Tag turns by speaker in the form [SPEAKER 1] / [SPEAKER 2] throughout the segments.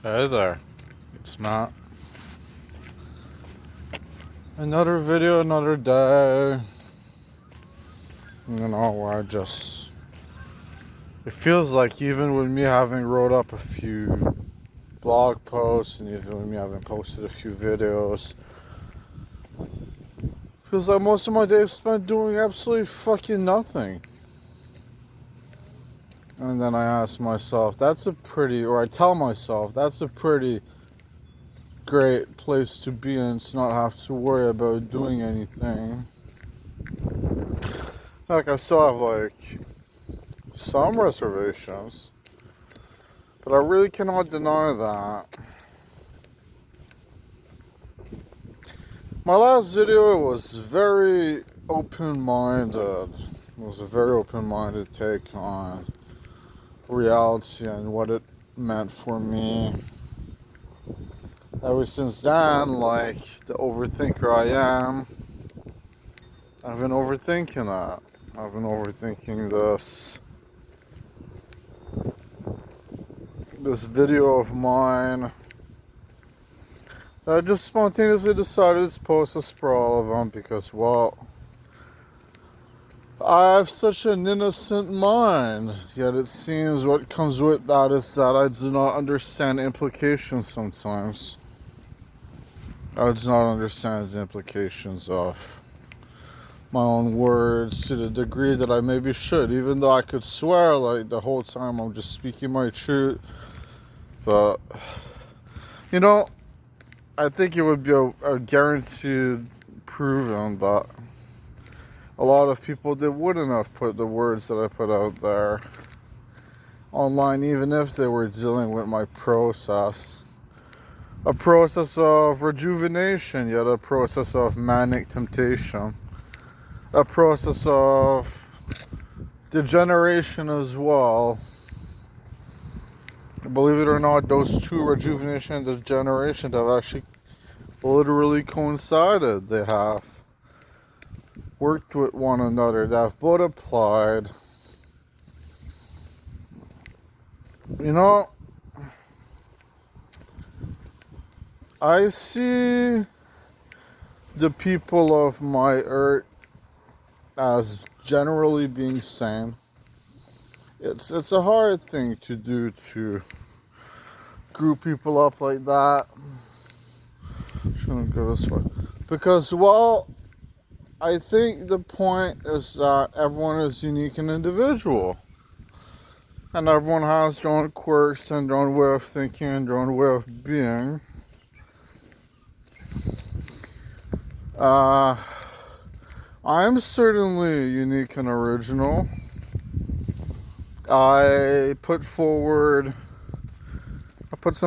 [SPEAKER 1] Hey there, it's Matt. Another video, another day. It feels like even with me having wrote up a few blog posts and even with me having posted a few videos, feels like most of my day is spent doing absolutely fucking nothing. And then I ask myself, I tell myself, that's a pretty great place to be in, to not have to worry about doing anything. Like, I still have, some reservations, but I really cannot deny that. My last video was very open-minded. It was a very open-minded take on reality and what it meant for me. Ever since then, like the overthinker I am, I've been overthinking that. I've been overthinking this video of mine. I just spontaneously decided to post this for all of them because, well, I have such an innocent mind, yet it seems what comes with that is that I do not understand implications sometimes. I do not understand the implications of my own words to the degree that I maybe should, even though I could swear like the whole time I'm just speaking my truth. But, I think it would be a guaranteed proven that a lot of people that wouldn't have put the words that I put out there online, even if they were dealing with my process. A process of rejuvenation, yet a process of manic temptation. A process of degeneration as well. Believe it or not, those two, rejuvenation and degeneration, have actually literally coincided. They have worked with one another. They have both applied. I see the people of my earth as generally being sane. It's a hard thing to do, to group people up like that. I'm just gonna go this way. Because, well, I think the point is that everyone is unique and individual. And everyone has their own quirks and their own way of thinking and their own way of being. I'm certainly unique and original. I put some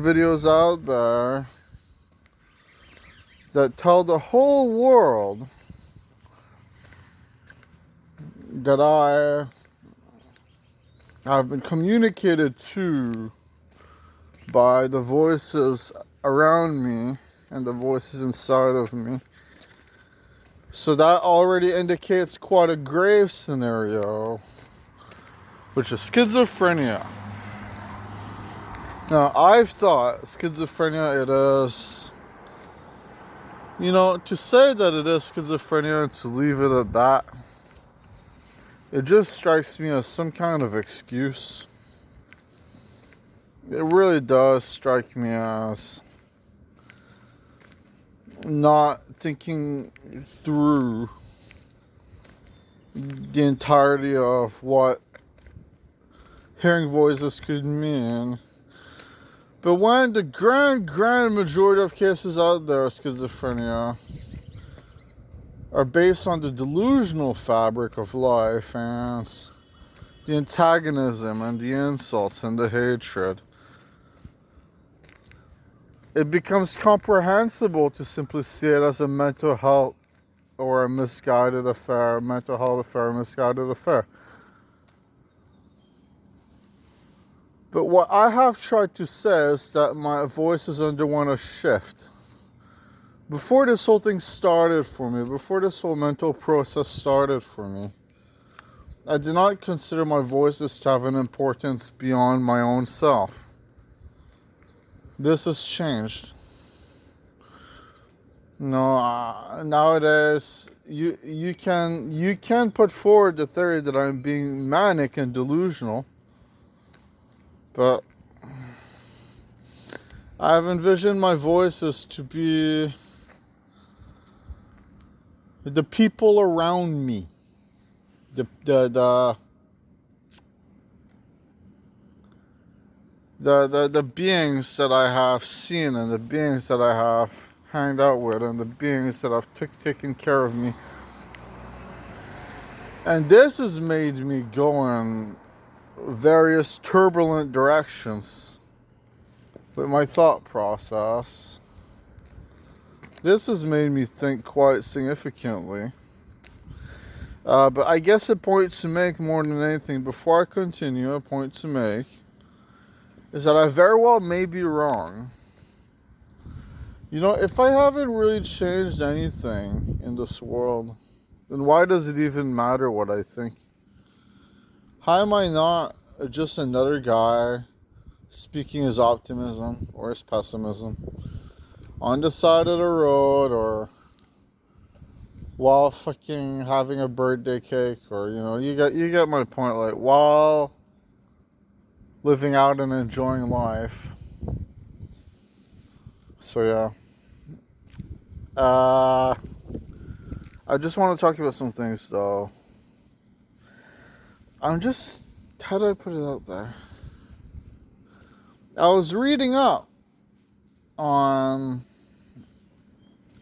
[SPEAKER 1] videos out there that tell the whole world that I have been communicated to by the voices around me and the voices inside of me. So that already indicates quite a grave scenario, which is schizophrenia. Now, I've thought schizophrenia, it is, to say that it is schizophrenia and to leave it at that, it just strikes me as some kind of excuse. It really does strike me as not thinking through the entirety of what hearing voices could mean. But when the grand majority of cases out there of schizophrenia are based on the delusional fabric of life and the antagonism and the insults and the hatred, it becomes comprehensible to simply see it as a mental health or a misguided affair, mental health affair, misguided affair. But what I have tried to say is that my voice has undergone a shift. Before this whole thing started for me, before this whole mental process started for me, I did not consider my voices to have an importance beyond my own self. this has changed. Nowadays you can put forward the theory that I'm being manic and delusional, but I've envisioned my voice as to be the people around me, the beings that I have seen, and the beings that I have hanged out with, and the beings that have taken care of me. And this has made me go in various turbulent directions with my thought process. This has made me think quite significantly. But I guess a point to make more than anything, before I continue, a point to make is that I very well may be wrong. If I haven't really changed anything in this world, then why does it even matter what I think? How am I not just another guy speaking his optimism or his pessimism on the side of the road, or while fucking having a birthday cake, or you get my point, like while living out and enjoying life. So yeah. I just want to talk about some things though. How do I put it out there? I was reading up on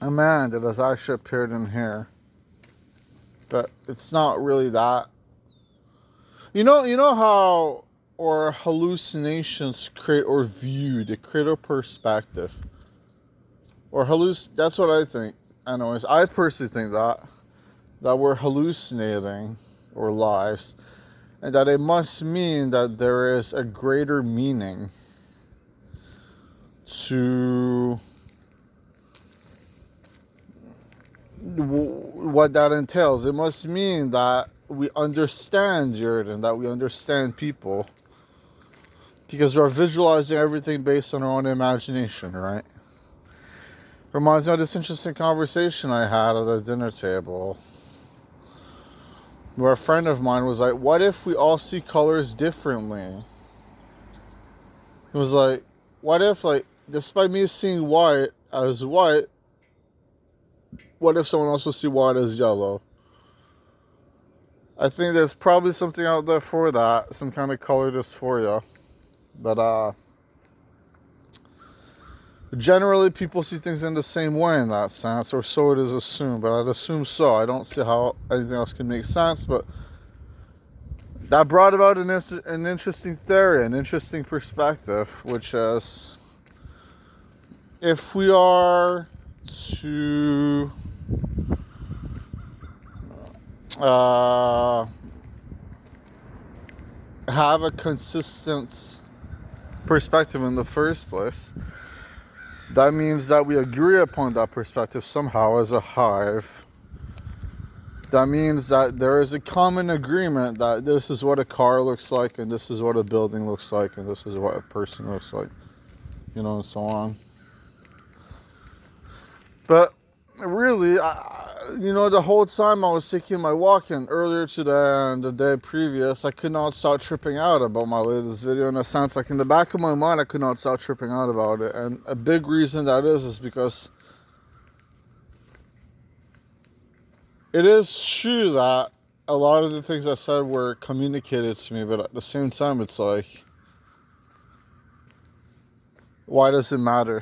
[SPEAKER 1] a man that has actually appeared in here, but it's not really that. You know how or hallucinations create or view, they create a perspective. Or that's what I think. Anyways, I personally think that we're hallucinating our lives, and that it must mean that there is a greater meaning to what that entails. It must mean that we understand Jordan, that we understand people, because we're visualizing everything based on our own imagination, right? Reminds me of this interesting conversation I had at a dinner table, where a friend of mine was like, what if we all see colors differently? It was like, what if, like, despite me seeing white as white, what if someone else will see white as yellow? I think there's probably something out there for that, some kind of color dysphoria. But generally people see things in the same way in that sense, or so it is assumed, but I'd assume so. I don't see how anything else can make sense, but that brought about an interesting theory, an interesting perspective, which is, if we are to have a consistent perspective in the first place, that means that we agree upon that perspective somehow as a hive. That means that there is a common agreement that this is what a car looks like, and this is what a building looks like, and this is what a person looks like, and so on. But really, the whole time I was taking my walk in earlier today and the day previous, I could not stop tripping out about my latest video. In a sense, like in the back of my mind, I could not stop tripping out about it. And a big reason that is because it is true that a lot of the things I said were communicated to me, but at the same time, it's like, why does it matter?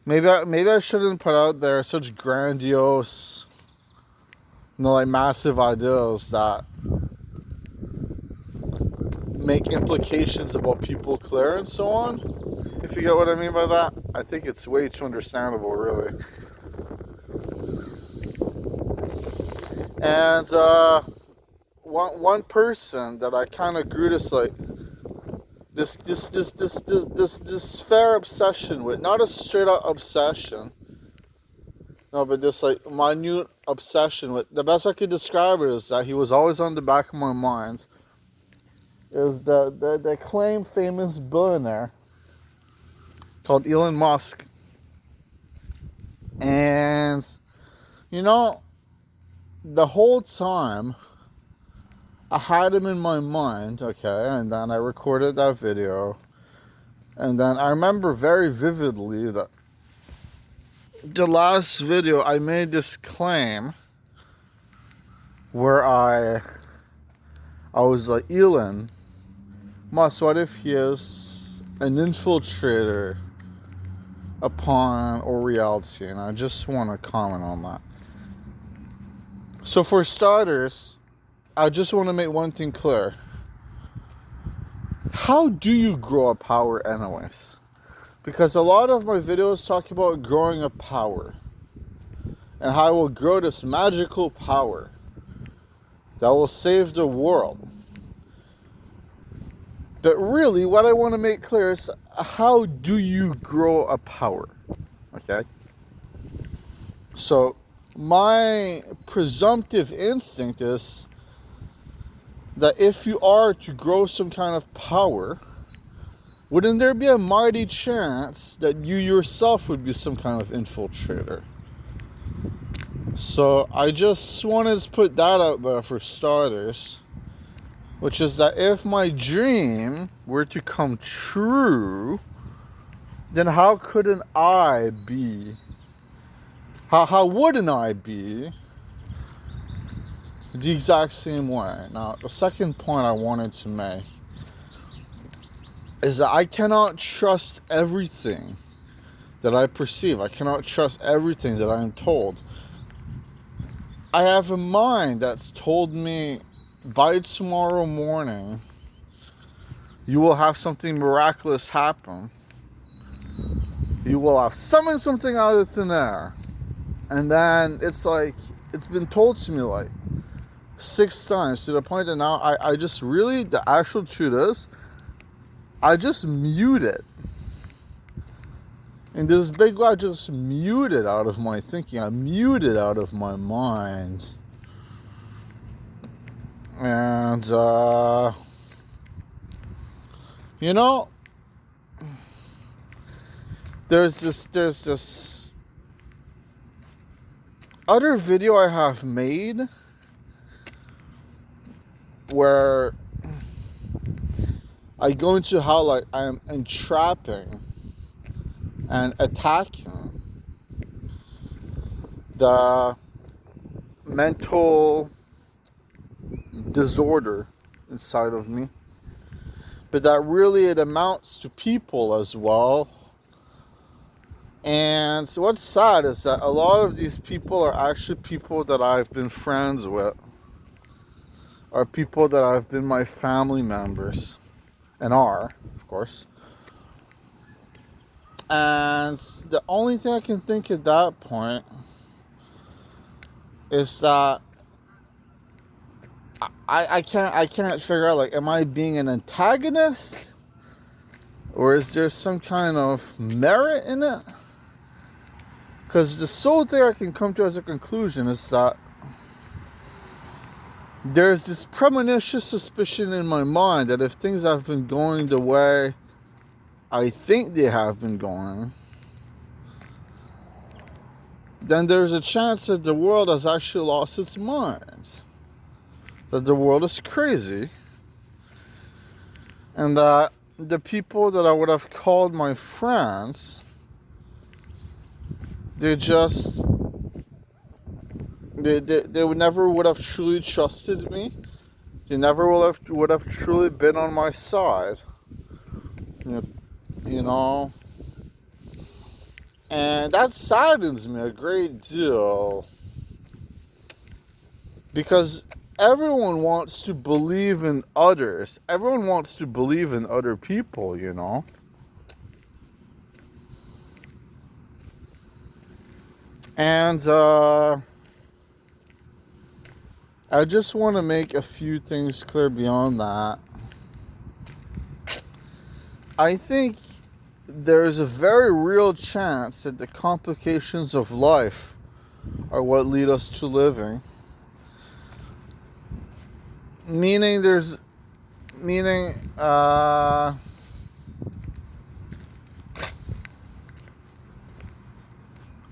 [SPEAKER 1] Maybe I shouldn't put out there such grandiose, like massive ideals that make implications about people clear and so on. If you get what I mean by that, I think it's way too understandable, really. And one person that I kind of grew this like this fair obsession with, not a straight up obsession, no, but this like minute obsession with, the best I could describe it is that he was always on the back of my mind, is the acclaimed famous billionaire called Elon Musk. And, you know, the whole time I had him in my mind, okay, and then I recorded that video. And then I remember very vividly that the last video I made this claim where I was like, Elon Musk, what if he is an infiltrator upon our reality? And I just want to comment on that. So for starters, I just want to make one thing clear. How do you grow a power anyways? Because a lot of my videos talk about growing a power and how I will grow this magical power that will save the world. But really, what I want to make clear is, how do you grow a power? Okay? So, my presumptive instinct is that if you are to grow some kind of power, wouldn't there be a mighty chance that you yourself would be some kind of infiltrator? So I just wanted to put that out there for starters, which is that if my dream were to come true, then how couldn't I be? How wouldn't I be the exact same way? Now, the second point I wanted to make is that I cannot trust everything that I perceive. I cannot trust everything that I am told. I have a mind that's told me by tomorrow morning you will have something miraculous happen. You will have summoned something out of thin air. And then it's like, it's been told to me like 6 times, to the point that now I just really, the actual truth is, I just mute it. And this big guy just muted out of my thinking. I muted out of my mind. And, you know, there's this other video I have made where I go into how like I am entrapping and attacking the mental disorder inside of me, but that really it amounts to people as well. And so what's sad is that a lot of these people are actually people that I've been friends with, are people that have been my family members, and are, of course. And the only thing I can think at that point is that I can't figure out, like, am I being an antagonist? Or is there some kind of merit in it? Because the sole thing I can come to as a conclusion is that there's this premonition suspicion in my mind that if things have been going the way I think they have been going, then there's a chance that the world has actually lost its mind. That the world is crazy. And that the people that I would have called my friends, they would never would have truly trusted me. They never would have truly been on my side. You know, and that saddens me a great deal, because everyone wants to believe in others. Everyone wants to believe in other people, you know. And I just want to make a few things clear beyond that. I think there's a very real chance that the complications of life are what lead us to living. Meaning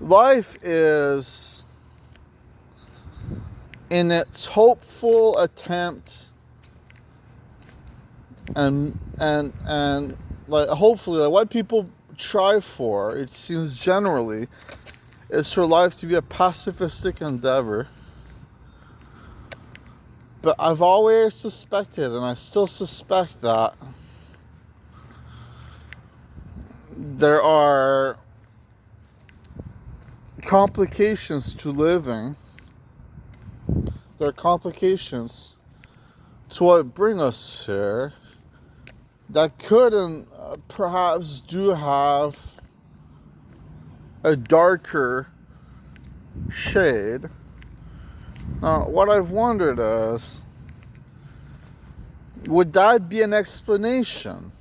[SPEAKER 1] life is in its hopeful attempt and like hopefully like what people try for, it seems generally, is for life to be a pacifistic endeavor. But I've always suspected, and I still suspect, that there are complications to living. There are complications to what bring us here that could and perhaps do have a darker shade. Now, what I've wondered is, would that be an explanation?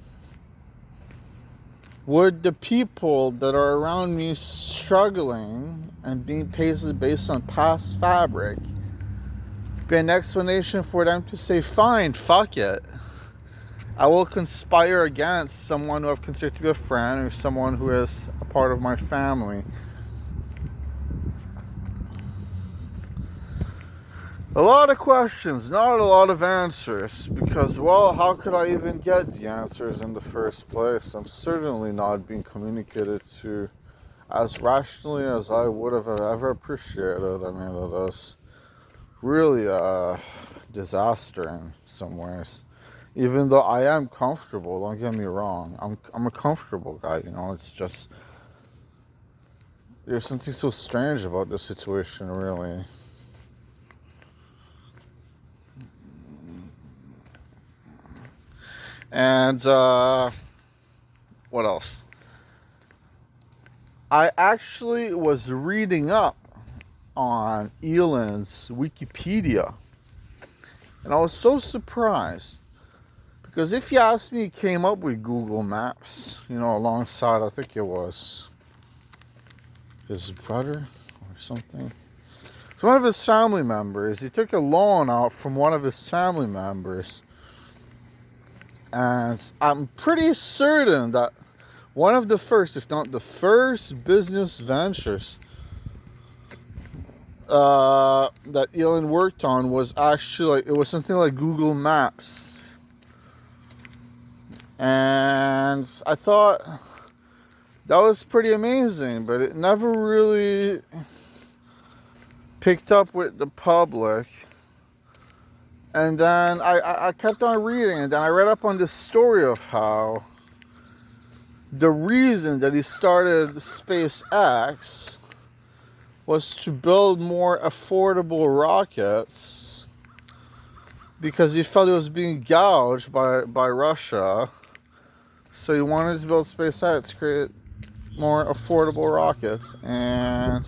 [SPEAKER 1] Would the people that are around me struggling and being pasted based on past fabric be an explanation for them to say, fine, fuck it, I will conspire against someone who I've considered to be a friend or someone who is a part of my family? A lot of questions, not a lot of answers, because, well, how could I even get the answers in the first place? I'm certainly not being communicated to as rationally as I would have ever appreciated. I mean, it is really a disaster in some ways. Even though I am comfortable, don't get me wrong, I'm a comfortable guy, you know, it's just, there's something so strange about this situation, really. And what else? I actually was reading up on Elon's Wikipedia, and I was so surprised, because if you ask me, he came up with Google Maps, you know, alongside, I think it was his brother or something. It's one of his family members. He took a loan out from one of his family members. And I'm pretty certain that one of the first, if not the first, business ventures that Elon worked on was actually, it was something like Google Maps. And I thought that was pretty amazing, but it never really picked up with the public. And then I kept on reading, and then I read up on this story of how the reason that he started SpaceX was to build more affordable rockets because he felt it was being gouged by Russia. So he wanted to build SpaceX, create more affordable rockets. And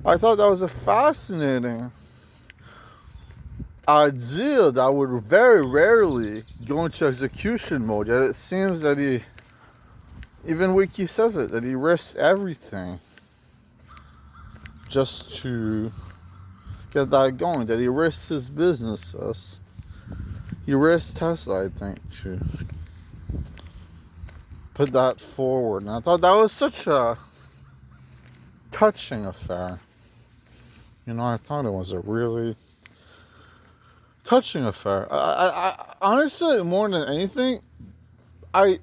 [SPEAKER 1] I thought that was a fascinating idea that would very rarely go into execution mode. Yet it seems that even Wiki says it, that he risked everything just to get that going, that he risked his businesses. He risked Tesla, I think, to put that forward. And I thought that was such a touching affair. You know, I thought it was a really touching affair. I honestly, more than anything, I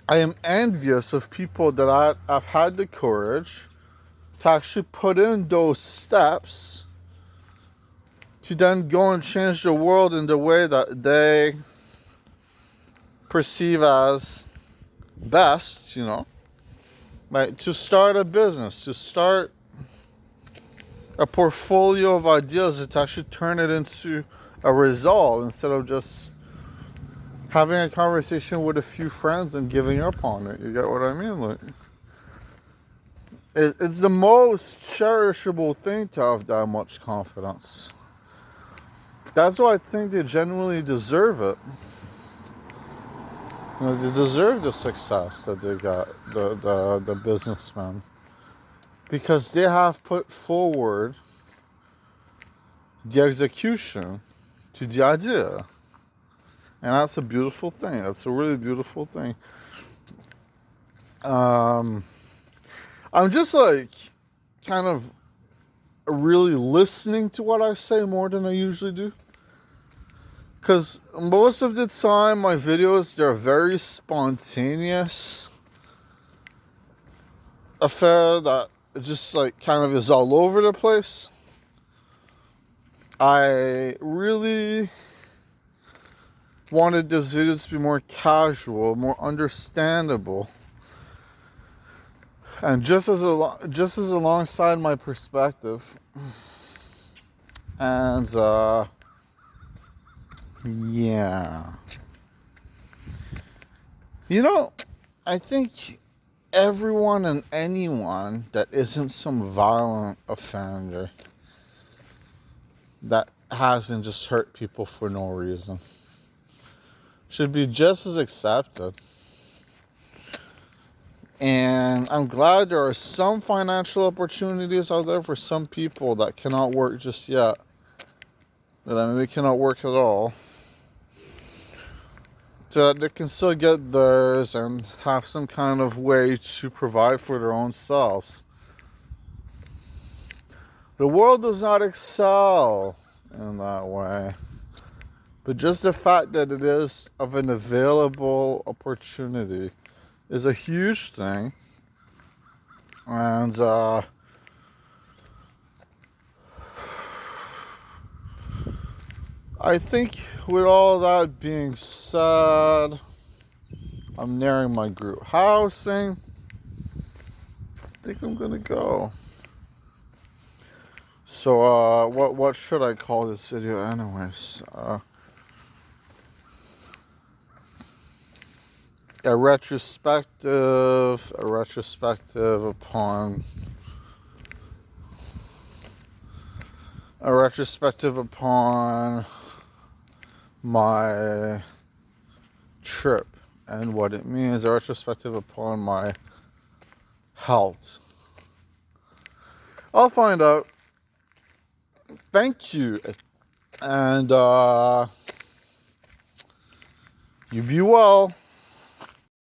[SPEAKER 1] am envious of people that I've had the courage to actually put in those steps to then go and change the world in the way that they perceive as best, you know. Like to start a business, to start a portfolio of ideas, and to actually turn it into a result instead of just having a conversation with a few friends and giving up on it. You get what I mean? Like, it's the most cherishable thing to have that much confidence. That's why I think they genuinely deserve it. You know, they deserve the success that they got, the businessmen, because they have put forward the execution to the idea. And that's a beautiful thing. That's a really beautiful thing. I'm just like kind of really listening to what I say more than I usually do. Because most of the time, my videos, they're very spontaneous affair that just like kind of is all over the place. I really wanted this video to be more casual, more understandable, and just as alongside my perspective. And yeah, you know, I think everyone and anyone that isn't some violent offender that hasn't just hurt people for no reason should be just as accepted. And I'm glad there are some financial opportunities out there for some people that cannot work just yet, that maybe cannot work at all, so that they can still get theirs and have some kind of way to provide for their own selves. The world does not excel in that way, but just the fact that it is of an available opportunity is a huge thing. And I think with all that being said, I'm nearing my group housing. I think I'm gonna go. So what should I call this video anyways? A retrospective upon my trip and what it means, a retrospective upon my health. I'll find out. Thank you. And you be well.